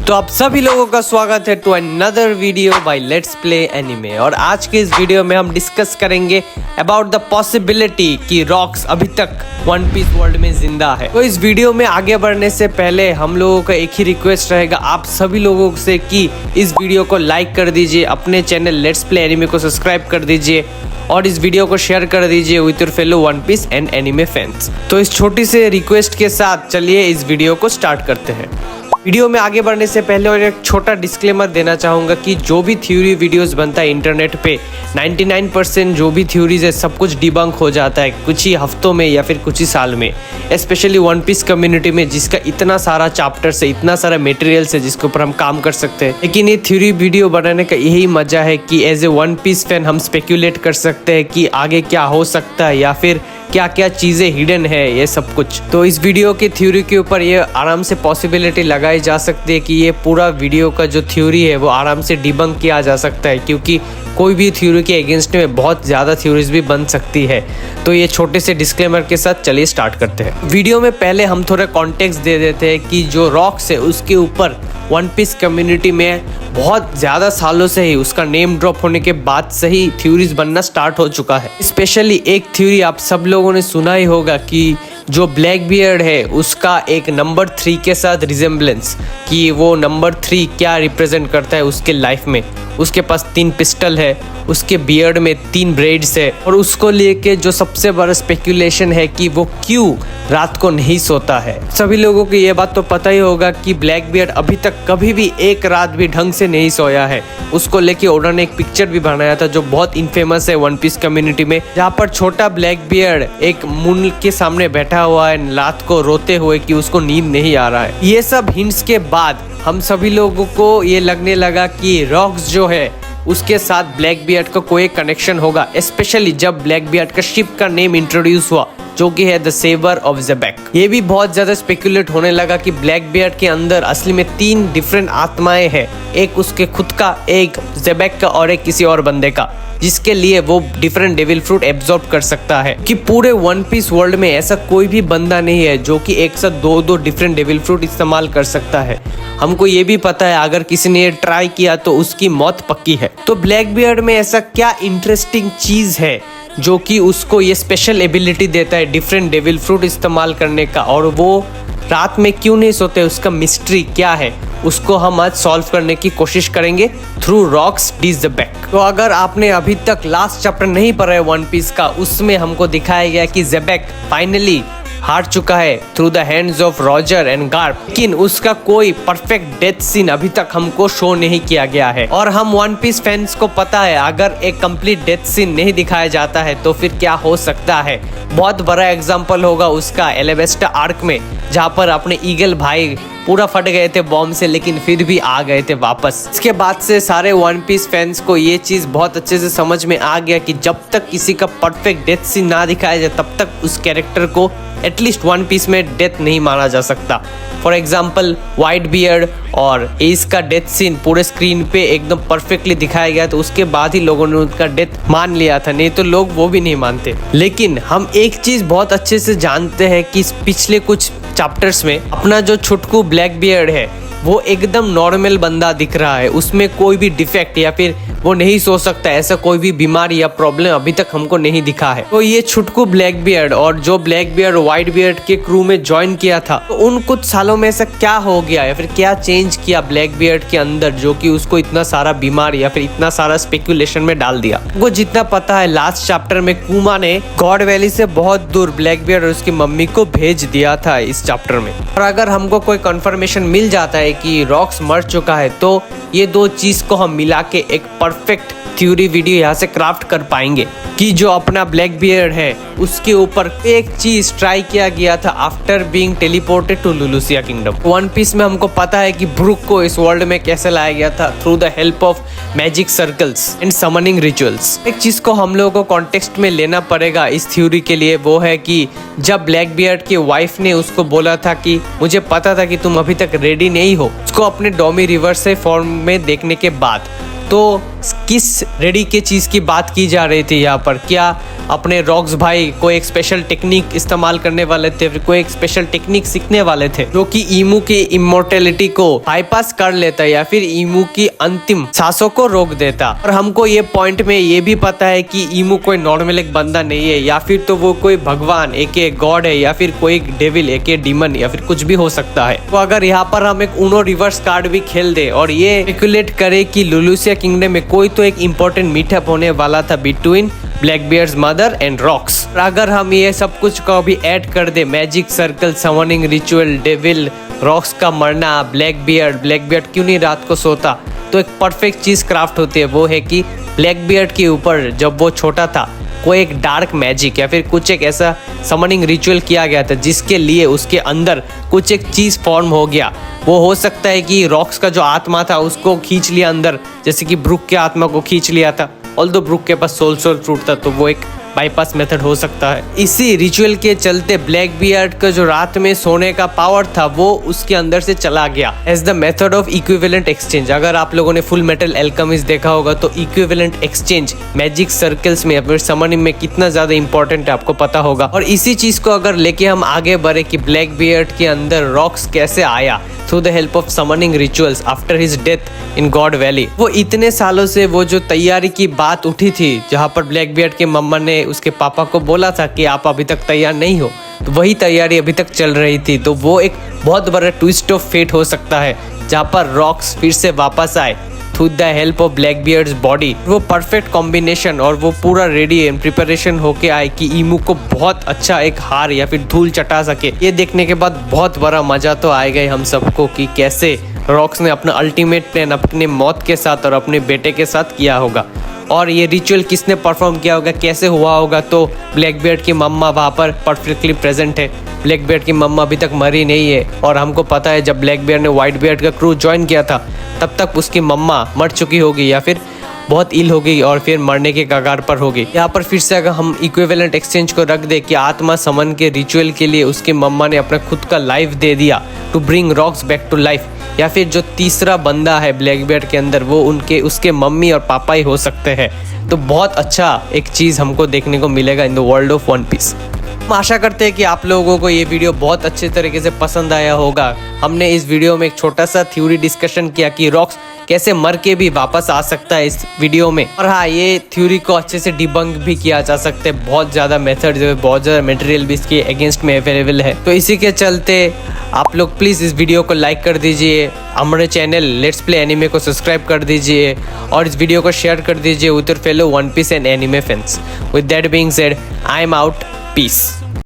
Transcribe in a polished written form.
तो आप सभी लोगों का स्वागत है to another video by Let's Play Anime. और आज के इस वीडियो में हम डिस्कस करेंगे अबाउट द पॉसिबिलिटी कि रॉक्स अभी तक वन पीस वर्ल्ड में जिंदा है। तो इस वीडियो में आगे बढ़ने से पहले हम लोगों का एक ही रिक्वेस्ट रहेगा आप सभी लोगों से कि इस वीडियो को लाइक कर दीजिए, अपने चैनल लेट्स प्ले एनिमे को सब्सक्राइब कर दीजिए और इस वीडियो को शेयर कर दीजिए with your fellow One Piece and anime fans. तो इस छोटी से रिक्वेस्ट के साथ चलिए इस वीडियो को स्टार्ट करते हैं। वीडियो में आगे बढ़ने से पहले और एक छोटा डिस्क्लेमर देना चाहूँगा कि जो भी थ्योरी वीडियोस बनता है इंटरनेट पे 99% जो भी थ्योरीज है सब कुछ डिबंक हो जाता है कुछ ही हफ्तों में या फिर कुछ ही साल में, स्पेशली वन पीस कम्युनिटी में जिसका इतना सारा चैप्टर्स है, इतना सारा मटेरियल्स है जिसके ऊपर हम काम कर सकते हैं। लेकिन ये थ्योरी वीडियो बनाने का यही मजा है कि as a One Piece fan हम स्पेक्यूलेट कर सकते हैं कि आगे क्या हो सकता है या फिर क्या क्या चीजें हिडन है, ये सब कुछ। तो इस वीडियो की थ्योरी के ऊपर ये आराम से पॉसिबिलिटी लगाई जा सकती है कि ये पूरा वीडियो का जो थ्योरी है वो आराम से डिबंक किया जा सकता है, क्योंकि कोई भी थ्योरी के अगेंस्ट में बहुत ज़्यादा थ्योरीज भी बन सकती है। तो ये छोटे से डिस्क्लेमर के साथ चलिए स्टार्ट करते हैं। वीडियो में पहले हम थोड़ा कॉन्टेक्स्ट दे देते हैं कि जो रॉक्स है उसके ऊपर वन पीस कम्युनिटी में बहुत ज़्यादा सालों से ही उसका नेम ड्रॉप होने के बाद से ही थ्योरीज बनना स्टार्ट हो चुका है। स्पेशली एक थ्योरी आप सब लोगों ने सुना ही होगा कि जो ब्लैक बियर्ड है उसका एक नंबर 3 के साथ रिजेम्बलेंस, कि वो नंबर 3 क्या रिप्रेजेंट करता है उसके लाइफ में। उसके पास 3 पिस्टल है, उसके बियर्ड में 3 ब्रेड्स है और उसको लेके जो सबसे बड़ा स्पेक्यूलेशन है कि वो क्यों रात को नहीं सोता है। सभी लोगों को ये बात तो पता ही होगा कि ब्लैक बियर्ड अभी तक कभी भी एक रात भी ढंग से नहीं सोया है। उसको लेके ओडा ने एक पिक्चर भी बनाया था जो बहुत इनफेमस है वन पीस कम्युनिटी में, जहाँ पर छोटा ब्लैक बियर्ड एक मून के सामने बैठा हुआ है रात को रोते हुए कि उसको नींद नहीं आ रहा है। ये सब हिंट्स के बाद हम सभी लोगों को ये लगने लगा कि रॉक्स जो है उसके साथ ब्लैक बियर्ड का कोई कनेक्शन होगा, स्पेशली जब ब्लैक बियर्ड का शिप का नेम इंट्रोड्यूस हुआ जो कि है द सेवर ऑफ ज़ेबेक। ये भी बहुत ज्यादा स्पेकुलेट होने लगा कि ब्लैक बियर्ड के अंदर असली में 3 डिफरेंट आत्माएं हैं, एक उसके खुद का, एक ज़ेबेक का और एक किसी और बंदे का, जिसके लिए वो डिफरेंट डेविल फ्रूट एब्जॉर्ब कर सकता है। कि पूरे वन पीस वर्ल्ड में ऐसा कोई भी बंदा नहीं है जो कि एक साथ दो डिफरेंट डेविल फ्रूट इस्तेमाल कर सकता है। हमको ये भी पता है अगर किसी ने ट्राई किया तो उसकी मौत पक्की है। तो ब्लैक बियर्ड में ऐसा क्या इंटरेस्टिंग चीज है जो कि उसको ये स्पेशल एबिलिटी देता है डिफरेंट डेविल फ्रूट इस्तेमाल करने का, और वो रात में क्यों नहीं सोते, उसका मिस्ट्री क्या है, उसको हम आज सॉल्व करने की कोशिश करेंगे थ्रू रॉक्स डी ज़ेबेक। तो अगर आपने अभी तक लास्ट चैप्टर नहीं पढ़ा है वन पीस का, उसमें हमको दिखाया गया कि ज़ेबेक फाइनली हार चुका है through the hands of Roger and Garp, लेकिन उसका कोई परफेक्ट डेथ सीन अभी तक हमको शो नहीं किया गया है। और हम वन पीस फैंस को पता है अगर एक कंप्लीट डेथ सीन नहीं दिखाया जाता है तो फिर क्या हो सकता है। बहुत बड़ा एग्जाम्पल होगा उसका एलेवेस्टा आर्क में, जहाँ पर अपने ईगल भाई पूरा फट गए थे बॉम्ब से लेकिन फिर भी आ गए थे वापस। इसके बाद से सारे वन पीस फैंस को ये चीज बहुत अच्छे से समझ में आ गया कि जब तक किसी का परफेक्ट डेथ सीन ना दिखाया जाए तब तक उस कैरेक्टर को एटलीस्ट वन पीस में डेथ नहीं माना जा सकता। फॉर एग्जाम्पल व्हाइट बियर्ड और एस का डेथ सीन पूरे स्क्रीन पे एकदम परफेक्टली दिखाया गया तो उसके बाद ही लोगों ने उनका डेथ मान लिया था, नहीं तो लोग वो भी नहीं मानते। लेकिन हम एक चीज बहुत अच्छे से जानते हैं कि पिछले कुछ चैप्टर्स में अपना जो छुटकू ब्लैक बियर्ड है वो एकदम नॉर्मल बंदा दिख रहा है, उसमें कोई भी डिफेक्ट या फिर वो नहीं सो सकता ऐसा कोई भी बीमारी या प्रॉब्लम अभी तक हमको नहीं दिखा है। तो ये छुटकू ब्लैक बियर्ड और जो ब्लैक बियर्ड व्हाइट बियर्ड के क्रू में ज्वाइन किया था, तो उन कुछ सालों में ऐसा क्या हो गया या फिर क्या चेंज किया ब्लैक बियर्ड के अंदर जो कि उसको इतना सारा बीमार या फिर इतना सारा स्पेकुलेशन में डाल दिया। वो जितना पता है लास्ट चैप्टर में कुमा ने गॉड वैली से बहुत दूर ब्लैक बियर्ड और उसकी मम्मी को भेज दिया था इस चैप्टर में। और अगर हमको कोई कंफर्मेशन मिल जाता है कि रॉक्स मर चुका है तो ये दो चीज को हम मिला के एक परफेक्ट थ्योरी वीडियो यहाँ से क्राफ्ट कर पाएंगे कि जो अपना ब्लैक बियर्ड है उसके ऊपर एक चीज ट्राई किया गया था after being teleported to Lulusia kingdom. One piece में हमको पता है कि ब्रूक को इस वर्ल्ड में कैसे लाया गया था through the help of magic circles and summoning rituals. एक चीज को हम लोगों को कॉन्टेक्स्ट में लेना पड़ेगा इस थ्योरी के लिए, वो है कि जब ब्लैक बियर्ड की वाइफ ने उसको बोला था कि मुझे पता था कि तुम अभी तक रेडी नहीं हो, उसको अपने डॉमी रिवर्स फॉर्म में देखने के बाद, तो किस रेडी के चीज़ की बात की जा रही थी यहाँ पर? क्या अपने रॉक्स भाई कोई एक स्पेशल टेक्निक इस्तेमाल करने वाले थे, फिर कोई एक स्पेशल टेक्निक सीखने वाले थे जो कि ईमू की इमोर्टेलिटी को बाईपास कर लेता या फिर ईमू की अंतिम सांसों को रोक देता? और हमको ये पॉइंट में ये भी पता है कि ईमू कोई नॉर्मल एक बंदा नहीं है, या फिर तो वो कोई भगवान एके गॉड है, या फिर कोई डेविल एके डीमन, या फिर कुछ भी हो सकता है। तो अगर यहाँ पर हम एक ऊनो रिवर्स कार्ड भी खेल दे और ये स्पेकुलेट करे कि लुलुसिया किंगडम में कोई तो एक इम्पोर्टेंट मीटअप होने वाला था between Blackbeard mother and Rocks, अगर हम ये सब कुछ को भी ऐड कर दे, magic circle, summoning ritual, devil, Rocks का मरना, ब्लैकबियर्ड क्यों नहीं रात को सोता, तो एक परफेक्ट चीज क्राफ्ट होती है। वो है कि ब्लैकबियर्ड के ऊपर जब वो छोटा था कोई एक डार्क मैजिक या फिर कुछ एक ऐसा समनिंग रिचुअल किया गया था जिसके लिए उसके अंदर कुछ एक चीज फॉर्म हो गया। वो हो सकता है कि रॉक्स का जो आत्मा था उसको खींच लिया अंदर, जैसे कि ब्रुक के आत्मा को खींच लिया था। ऑल्दो ब्रुक के पास सोल फ्रूट था, तो वो एक बाईपास मेथड हो सकता है। इसी रिचुअल के चलते ब्लैकबियर्ड का जो रात में सोने का पावर था वो उसके अंदर से चला गया as the method of equivalent exchange. अगर आप लोगों ने फुल मेटल एल्केमिस्ट देखा होगा तो इक्विवेलेंट एक्सचेंज मैजिक सर्कल्स में या फिर समनिंग में कितना ज्यादा इंपॉर्टेंट है आपको पता होगा। और इसी चीज को अगर लेके हम आगे बढ़े कि ब्लैकबियर्ड के अंदर रॉक्स कैसे आया through the help of summoning rituals after his death in God valley. वो इतने सालों से वो जो तैयारी की बात उठी थी जहाँ पर ब्लैकबियर्ड के मम्मा ने उसके पापा को बोला था कि आप अभी तक तैयार नहीं हो, तो वही तैयारी अभी तक चल रही थी। तो वो एक बहुत बड़ा ट्विस्ट ऑफ फेट हो सकता है जहाँ पर रॉक्स फिर से वापस आए through the help of Blackbeard's body. वो परफेक्ट कॉम्बिनेशन और वो पूरा रेडी एंड प्रिपरेशन होके आए कि ईमू को बहुत अच्छा एक हार या फिर धूल चटा सके। ये देखने के बाद बहुत बड़ा मजा तो आएगा ही हम सबको कि कैसे रॉक्स ने अपना अल्टीमेट प्लान अपने मौत के साथ और अपने बेटे के साथ किया होगा, और ये रिचुअल किसने परफॉर्म किया होगा, कैसे हुआ होगा। तो ब्लैकबियर्ड की मम्मा वहाँ पर परफेक्टली प्रेजेंट है। ब्लैकबियर्ड की मम्मा अभी तक मरी नहीं है, और हमको पता है जब ब्लैकबियर्ड ने व्हाइटबियर्ड का क्रू ज्वाइन किया था तब तक उसकी मम्मा मर चुकी होगी या फिर बहुत इल हो गई और फिर मरने के कगार पर हो गई। यहाँ पर फिर से अगर हम इक्विवेलेंट एक्सचेंज को रख दे कि आत्मा समन के रिचुअल के लिए उसके मम्मा ने अपना खुद का लाइफ दे दिया to bring Rocks back to life, या फिर जो तीसरा बंदा है ब्लैकबियर्ड के अंदर वो उसके मम्मी और पापा ही हो सकते हैं। तो बहुत अच्छा एक चीज़ हमको देखने को मिलेगा in the world of One Piece. हम आशा करते हैं कि आप लोगों को ये वीडियो बहुत अच्छे तरीके से पसंद आया होगा। हमने इस वीडियो में एक छोटा सा थ्योरी डिस्कशन किया कि रॉक्स कैसे मर के भी वापस आ सकता है इस वीडियो में, और हाँ ये थ्योरी को अच्छे से डिबंक भी किया जा सकता है। बहुत ज़्यादा मेथड जो है, बहुत ज़्यादा मटेरियल भी इसके अगेंस्ट में अवेलेबल है। तो इसी के चलते आप लोग प्लीज़ इस वीडियो को लाइक कर दीजिए, हमारे चैनल लेट्स प्ले एनिमे को सब्सक्राइब कर दीजिए और इस वीडियो को शेयर कर दीजिए with your fellow One Piece and anime fans. With that being said, I am out, piece.